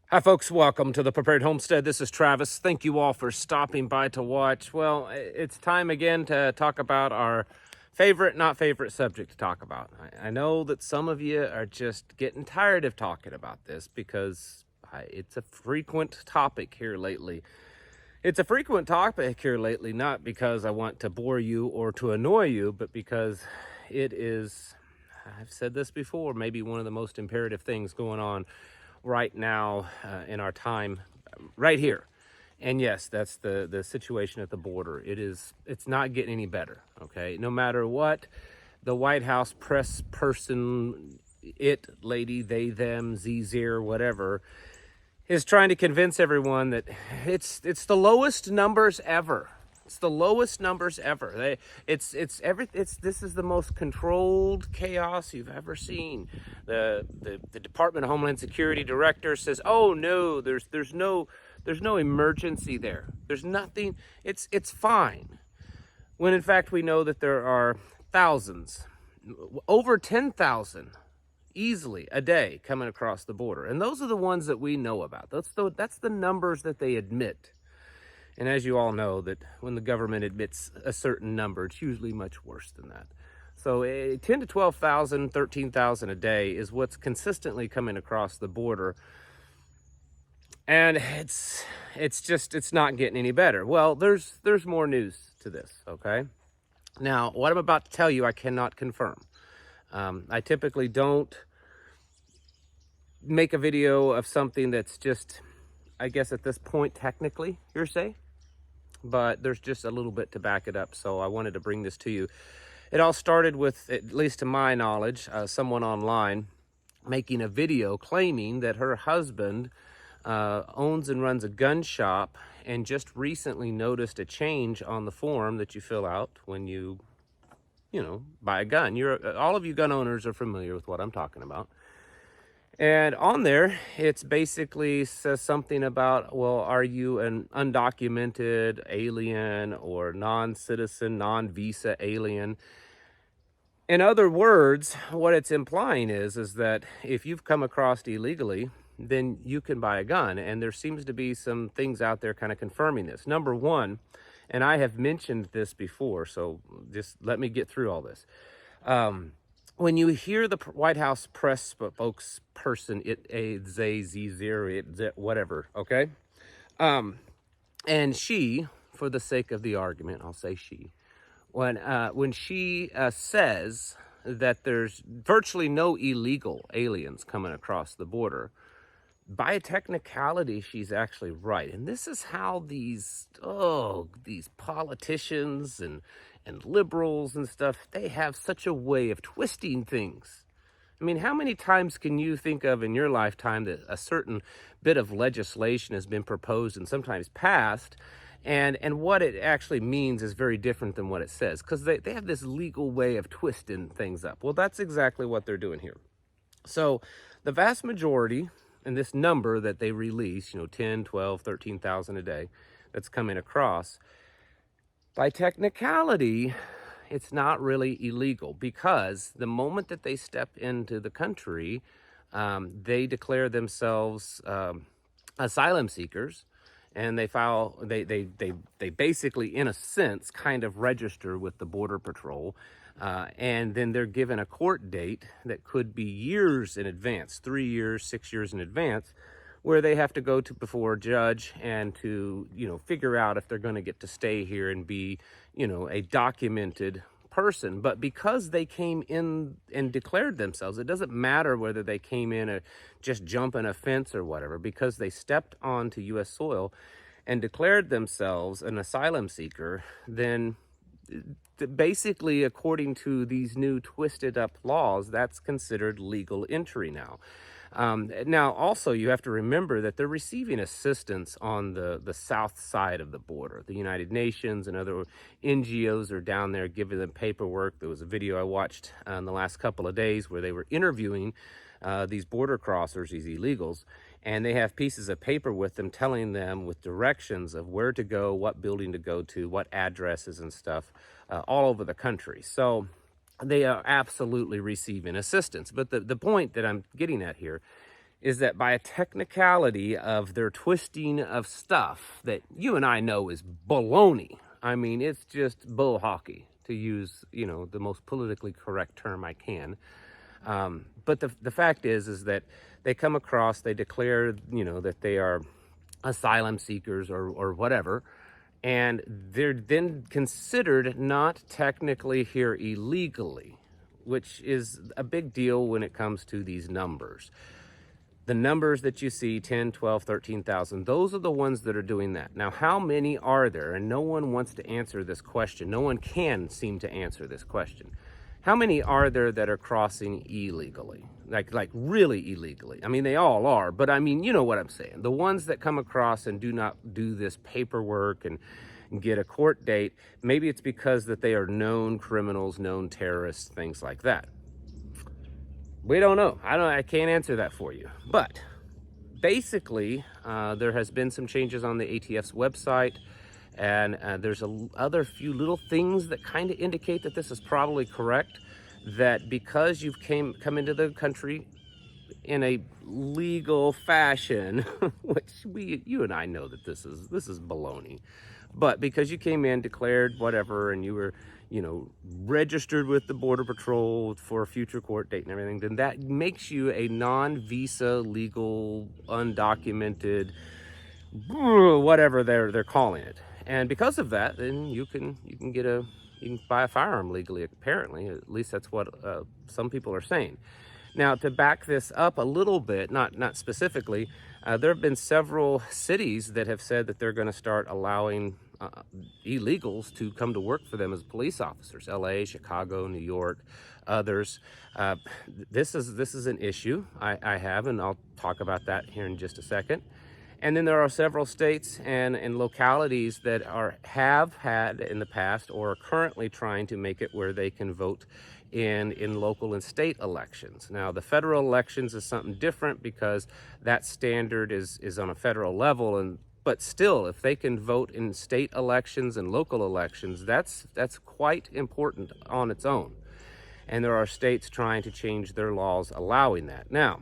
Hi folks, welcome to the Prepared Homestead. This is Travis. Thank you all for stopping by to watch. Well, it's time again to talk about our not favorite subject to talk about. I know that some of you are just getting tired of talking about this because it's a frequent topic here lately. It's a frequent topic here lately, not because I want to bore you or to annoy you, but because it is, I've said this before, maybe one of the most imperative things going on right now in our time right here. And yes, that's the situation at the border. It's not getting any better. Okay, no matter what the White House press person, lady, they, them, zir, whatever, is trying to convince everyone that it's the lowest numbers ever. It's the lowest numbers ever. This is the most controlled chaos you've ever seen. The Department of Homeland Security director says, "Oh no, there's no emergency there. There's nothing. It's fine." When in fact we know that there are thousands, over 10,000 easily a day coming across the border, and those are the ones that we know about. That's the numbers that they admit. And as you all know, that when the government admits a certain number, it's usually much worse than that. So 10 to 12,000, 13,000 a day is what's consistently coming across the border. And it's not getting any better. Well, there's more news to this, okay? Now, what I'm about to tell you, I cannot confirm. I typically don't make a video of something that's just, I guess at this point, technically hearsay. But there's just a little bit to back it up, so I wanted to bring this to you. It all started with, at least to my knowledge, someone online making a video claiming that her husband owns and runs a gun shop and just recently noticed a change on the form that you fill out when you buy a gun. All of you gun owners are familiar with what I'm talking about. And on there, it's basically says something about, well, are you an undocumented alien or non-citizen, non-visa alien? In other words, what it's implying is that if you've come across illegally, then you can buy a gun. And there seems to be some things out there kind of confirming this. Number one, and I have mentioned this before, so just let me get through all this. When you hear the White House press spokesperson, whatever, okay? And she, for the sake of the argument, I'll say she, when she says that there's virtually no illegal aliens coming across the border, by a technicality, she's actually right. And this is how these politicians and liberals and stuff, they have such a way of twisting things. I mean, how many times can you think of in your lifetime that a certain bit of legislation has been proposed and sometimes passed, and what it actually means is very different than what it says, because they have this legal way of twisting things up. Well, that's exactly what they're doing here. So the vast majority, and this number that they release, 10, 12, 13,000 a day that's coming across, by technicality, it's not really illegal, because the moment that they step into the country, they declare themselves asylum seekers, and they basically, in a sense, kind of register with the Border Patrol, and then they're given a court date that could be years in advance, 3 years, 6 years in advance, where they have to go before a judge and to, figure out if they're going to get to stay here and be, a documented person. But because they came in and declared themselves, it doesn't matter whether they came in just jumping a fence or whatever, because they stepped onto U.S. soil and declared themselves an asylum seeker, then basically, according to these new twisted up laws, that's considered legal entry now. Now, also, you have to remember that they're receiving assistance on the south side of the border. The United Nations and other NGOs are down there giving them paperwork. There was a video I watched in the last couple of days where they were interviewing these border crossers, these illegals, and they have pieces of paper with them telling them with directions of where to go, what building to go to, what addresses and stuff, all over the country. So they are absolutely receiving assistance. But the point that I'm getting at here is that by a technicality of their twisting of stuff that you and I know is baloney. I mean, it's just bull hockey, to use, the most politically correct term I can. But the fact is that they come across, they declare, that they are asylum seekers or whatever, and they're then considered not technically here illegally, which is a big deal when it comes to these numbers. The numbers that you see, 10, 12, 13,000, those are the ones that are doing that. Now, how many are there? And no one wants to answer this question. No one can seem to answer this question. How many are there that are crossing illegally? Like really illegally? I mean, they all are, but I mean, you know what I'm saying. The ones that come across and do not do this paperwork and get a court date, maybe it's because that they are known criminals, known terrorists, things like that. We don't know. I can't answer that for you. But basically, there has been some changes on the ATF's website, and there's other few little things that kind of indicate that this is probably correct. That because you've come into the country in a legal fashion, which you and I know that this is baloney, but because you came in, declared whatever, and you were registered with the Border Patrol for a future court date and everything, then that makes you a non-visa, legal, undocumented, whatever they're calling it. And because of that, then you can buy a firearm legally, apparently. At least that's what some people are saying. Now, to back this up a little bit, not specifically, there have been several cities that have said that they're going to start allowing illegals to come to work for them as police officers. LA, Chicago, New York, others. This is an issue I have, and I'll talk about that here in just a second. And then there are several states and localities that have had in the past or are currently trying to make it where they can vote in local and state elections. Now, the federal elections is something different because that standard is on a federal level, but still, if they can vote in state elections and local elections, that's quite important on its own. And there are states trying to change their laws allowing that. Now,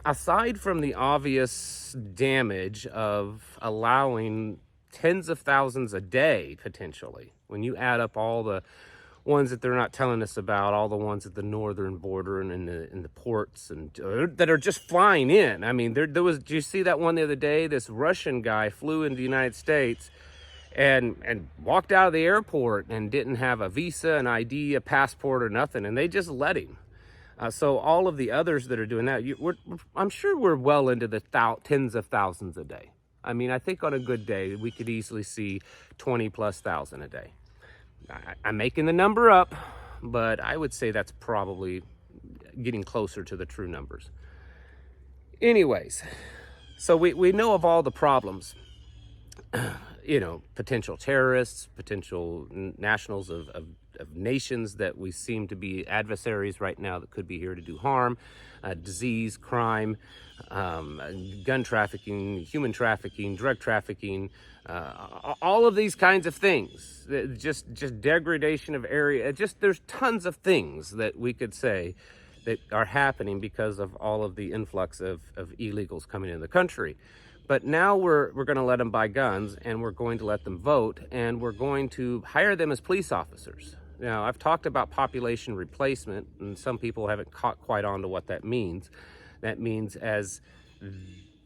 aside from the obvious damage of allowing tens of thousands a day, potentially, when you add up all the ones that they're not telling us about, all the ones at the northern border and in the ports and that are just flying in. I mean, there was, did you see that one the other day? This Russian guy flew into the United States and walked out of the airport and didn't have a visa, an ID, a passport, or nothing, and they just let him. So all of the others that are doing that, I'm sure we're well into the tens of thousands a day. I mean, I think on a good day, we could easily see 20,000+ a day. I'm making the number up, but I would say that's probably getting closer to the true numbers. Anyways, so we know of all the problems. Potential terrorists, potential nationals of nations that we seem to be adversaries right now that could be here to do harm, disease, crime, gun trafficking, human trafficking, drug trafficking, all of these kinds of things, just degradation of area. There's tons of things that we could say that are happening because of all of the influx of illegals coming into the country. But now we're going to let them buy guns, and we're going to let them vote, and we're going to hire them as police officers. Now, I've talked about population replacement, and some people haven't caught quite on to what that means. That means as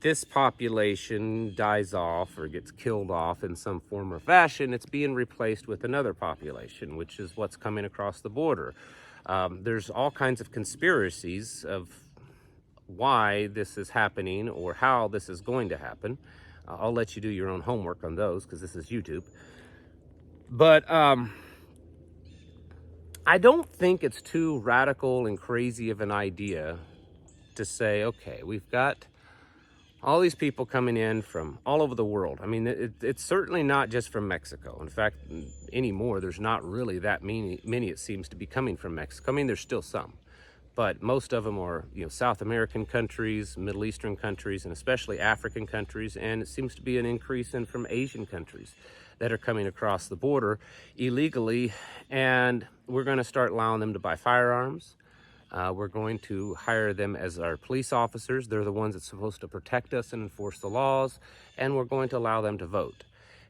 this population dies off or gets killed off in some form or fashion, it's being replaced with another population, which is what's coming across the border. There's all kinds of conspiracies of why this is happening or how this is going to happen. I'll let you do your own homework on those because this is YouTube. But I don't think it's too radical and crazy of an idea to say, okay, we've got all these people coming in from all over the world. I mean, it's certainly not just from Mexico. In fact, anymore, there's not really that many it seems to be coming from Mexico. I mean, there's still some. But most of them are, South American countries, Middle Eastern countries, and especially African countries. And it seems to be an increase from Asian countries that are coming across the border illegally. And we're going to start allowing them to buy firearms. We're going to hire them as our police officers. They're the ones that's supposed to protect us and enforce the laws, and we're going to allow them to vote.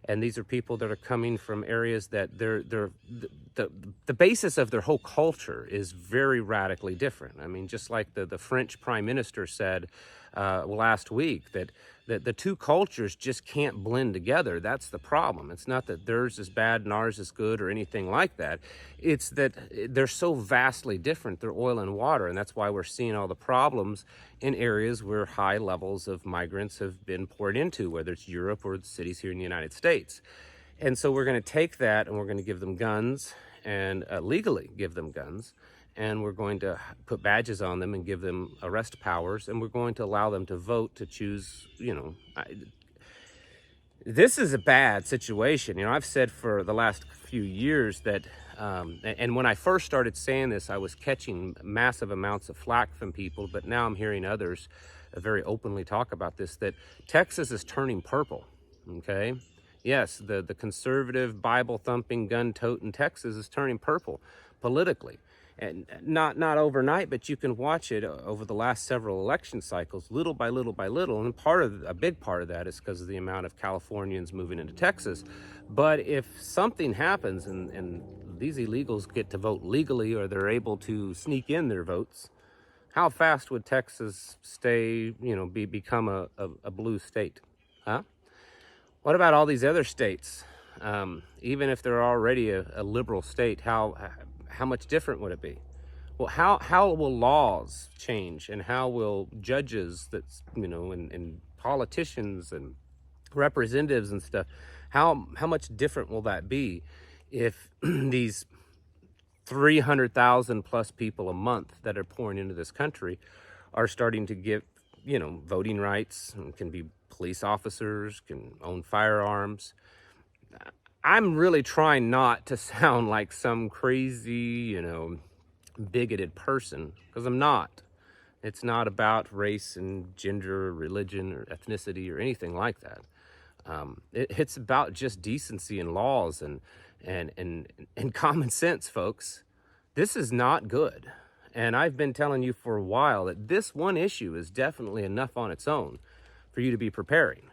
And these are people that are coming from areas that the basis of their whole culture is very radically different. I mean, just like the French prime minister said last week, that the two cultures just can't blend together. That's the problem. It's not that theirs is bad and ours is good or anything like that. It's that they're so vastly different. They're oil and water, and that's why we're seeing all the problems in areas where high levels of migrants have been poured into, whether it's Europe or the cities here in the United States. And so we're going to take that and we're going to give them guns, and legally give them guns, and we're going to put badges on them and give them arrest powers, and we're going to allow them to vote to choose, this is a bad situation. I've said for the last few years that, and when I first started saying this, I was catching massive amounts of flack from people, but now I'm hearing others very openly talk about this, that Texas is turning purple, okay? Yes, the conservative, Bible-thumping, gun-toting Texas is turning purple politically. And not overnight, but you can watch it over the last several election cycles, little by little by little. And a big part of that is because of the amount of Californians moving into Texas. But if something happens and these illegals get to vote legally, or they're able to sneak in their votes, how fast would Texas become a blue state? Huh? What about all these other states? Even if they're already a liberal state, how much different would it be? Well, how will laws change, and how will judges and politicians and representatives and stuff, how much different will that be if these 300,000 plus people a month that are pouring into this country are starting to get, voting rights, and can be police officers, can own firearms? I'm really trying not to sound like some crazy, bigoted person, because I'm not. It's not about race and gender or religion or ethnicity or anything like that. It's about just decency and laws and common sense, folks. This is not good. And I've been telling you for a while that this one issue is definitely enough on its own for you to be preparing.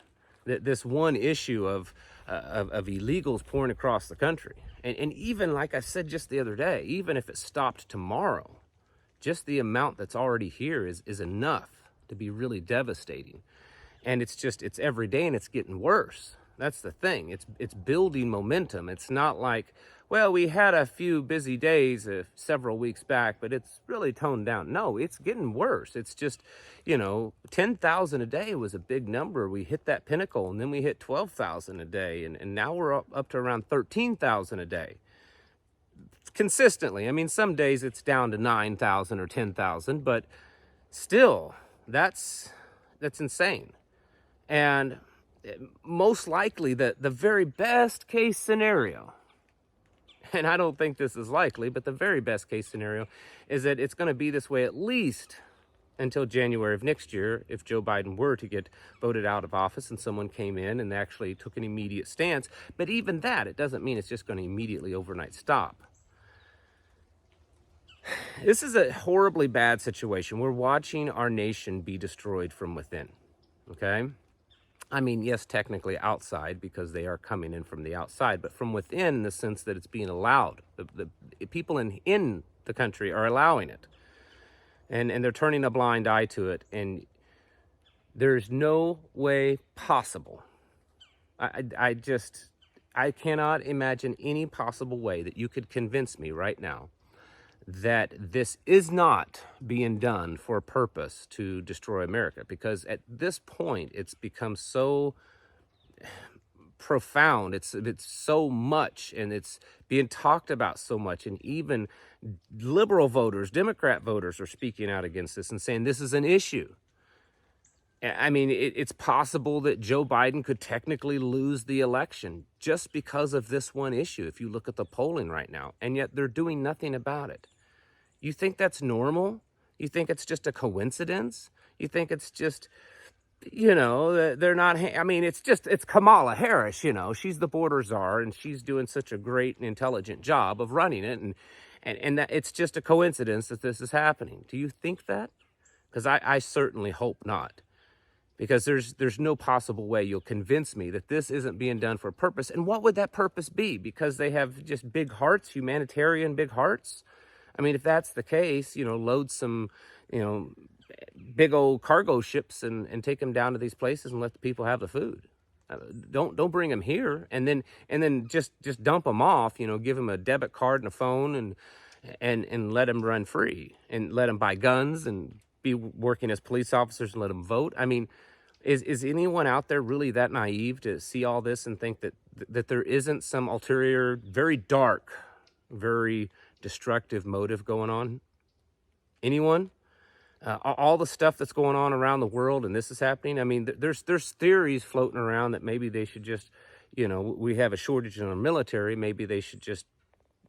This one issue of illegals pouring across the country. And even, like I said just the other day, even if it stopped tomorrow, just the amount that's already here is enough to be really devastating. And it's every day, and it's getting worse. That's the thing. It's building momentum. It's not like, well, we had a few busy days several weeks back, but it's really toned down. No, it's getting worse. It's just, 10,000 a day was a big number. We hit that pinnacle, and then we hit 12,000 a day, and now we're up to around 13,000 a day. Consistently. I mean, some days it's down to 9,000 or 10,000, but still, that's insane. And most likely the very best case scenario, and I don't think this is likely, but the very best case scenario is that it's going to be this way at least until January of next year, if Joe Biden were to get voted out of office and someone came in and actually took an immediate stance. But even that, it doesn't mean it's just going to immediately overnight stop. This is a horribly bad situation. We're watching our nation be destroyed from within, okay? I mean, yes, technically outside, because they are coming in from the outside, but from within, in the sense that it's being allowed. The people in the country are allowing it, and they're turning a blind eye to it, and there's no way possible. I cannot imagine any possible way that you could convince me right now that this is not being done for a purpose to destroy America, because at this point it's become so profound, it's so much, and it's being talked about so much, and even liberal voters, Democrat voters are speaking out against this and saying this is an issue. I mean, it's possible that Joe Biden could technically lose the election just because of this one issue, if you look at the polling right now, and yet they're doing nothing about it. You think that's normal? You think it's just a coincidence? You think it's just they're not, I mean, it's Kamala Harris, she's the border czar, and she's doing such a great and intelligent job of running it. And that it's just a coincidence that this is happening. Do you think that? Because I certainly hope not. Because there's no possible way you'll convince me that this isn't being done for a purpose. And what would that purpose be? Because they have just big hearts, humanitarian big hearts? I mean, if that's the case, load some, you know, big old cargo ships and take them down to these places and let the people have the food. Don't bring them here and then just dump them off. Give them a debit card and a phone and let them run free and let them buy guns and be working as police officers and let them vote. I mean, is anyone out there really that naive to see all this and think that there isn't some ulterior, very dark, very destructive motive going on? Anyone? All the stuff that's going on around the world and this is happening. I mean, there's theories floating around that maybe they should just, we have a shortage in our military. Maybe they should just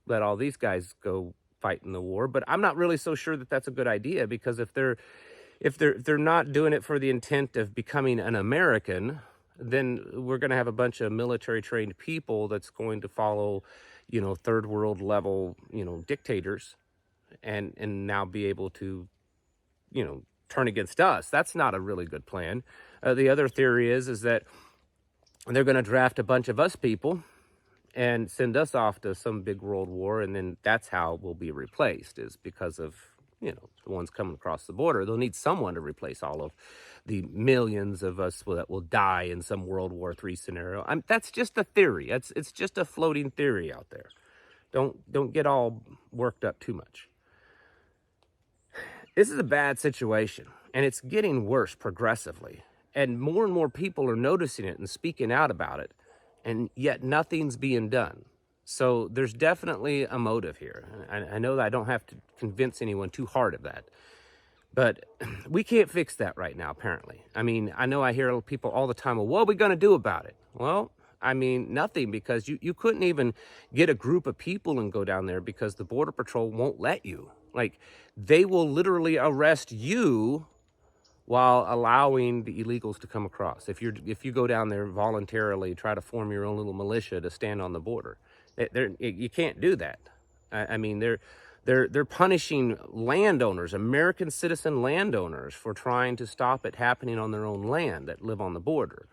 let all these guys go fight in the war. But I'm not really so sure that that's a good idea, because if they're not doing it for the intent of becoming an American, then we're going to have a bunch of military trained people that's going to follow, third world level, dictators and now be able to, turn against us. That's not a really good plan. The other theory is that they're going to draft a bunch of us people and send us off to some big world war, and then that's how we'll be replaced, is because of, the ones coming across the border. They'll need someone to replace all of the millions of us that will die in some World War III scenario. That's just a theory. It's just a floating theory out there. Don't get all worked up too much. This is a bad situation, and it's getting worse progressively. And more people are noticing it and speaking out about it, and yet nothing's being done. So there's definitely a motive here. I know that I don't have to convince anyone too hard of that. But we can't fix that right now, apparently. I mean, I know I hear people all the time, well, what are we going to do about it? Well, I mean, nothing, because you couldn't even get a group of people and go down there because the Border Patrol won't let you. Like, they will literally arrest you while allowing the illegals to come across. If you go down there voluntarily, try to form your own little militia to stand on the border, you can't do that. I mean, they're punishing landowners, American citizen landowners, for trying to stop it happening on their own land that live on the border.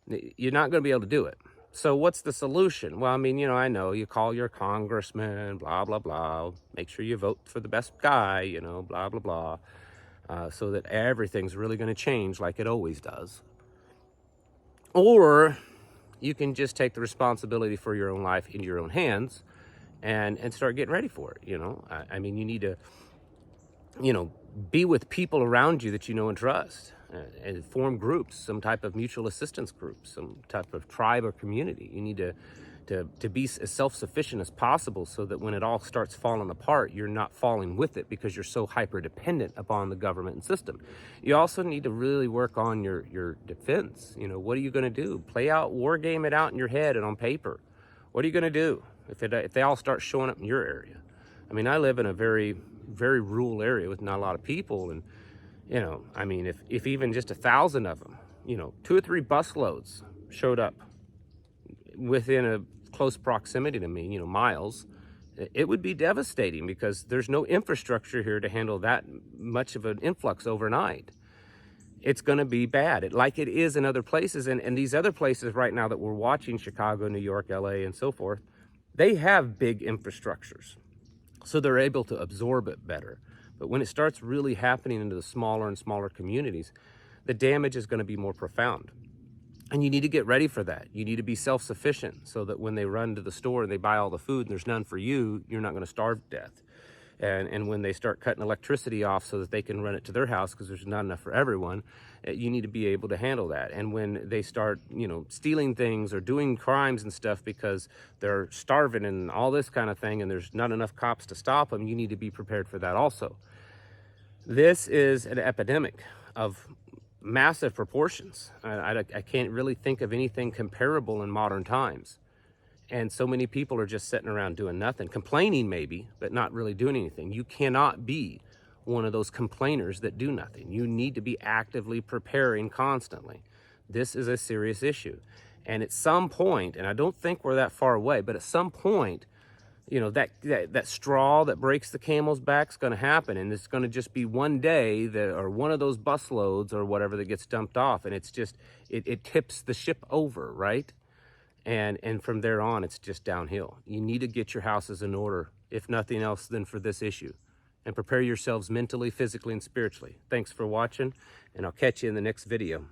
You're not going to be able to do it. So what's the solution? Well, I mean, I know you call your congressman, blah, blah, blah. Make sure you vote for the best guy, blah, blah, blah. So that everything's really going to change like it always does. Or you can just take the responsibility for your own life into your own hands and start getting ready for it. I mean, you need to, be with people around you that you know and trust, and form groups, some type of mutual assistance group, some type of tribe or community. You need to be as self-sufficient as possible, so that when it all starts falling apart, you're not falling with it because you're so hyper-dependent upon the government and system. You also need to really work on your defense. What are you going to do? Play out, war game it out in your head and on paper. What are you going to do if they all start showing up in your area? I mean, I live in a very, very rural area with not a lot of people, and I mean, if even just 1,000 of them, 2 or 3 busloads showed up within a close proximity to me, miles, it would be devastating, because there's no infrastructure here to handle that much of an influx overnight. It's going to be bad, like it is in other places. And these other places right now that we're watching, Chicago, New York, LA, and so forth, they have big infrastructures, so they're able to absorb it better. But when it starts really happening into the smaller and smaller communities, the damage is going to be more profound. And you need to get ready for that. You need to be self-sufficient, so that when they run to the store and they buy all the food and there's none for you, you're not going to starve to death. And when they start cutting electricity off so that they can run it to their house because there's not enough for everyone, you need to be able to handle that. And when they start, stealing things or doing crimes and stuff because they're starving and all this kind of thing, and there's not enough cops to stop them, you need to be prepared for that also. This is an epidemic of massive proportions. I can't really think of anything comparable in modern times. And so many people are just sitting around doing nothing, complaining maybe, but not really doing anything. You cannot be one of those complainers that do nothing. You need to be actively preparing constantly. This is a serious issue. And at some point, and I don't think we're that far away, but at some point, you know, that straw that breaks the camel's back is going to happen, and it's going to just be one day that, or one of those bus loads or whatever that gets dumped off, and it's just it tips the ship over, right? And from there on, it's just downhill. You need to get your houses in order, if nothing else than for this issue, and prepare yourselves mentally, physically, and spiritually. Thanks for watching, and I'll catch you in the next video.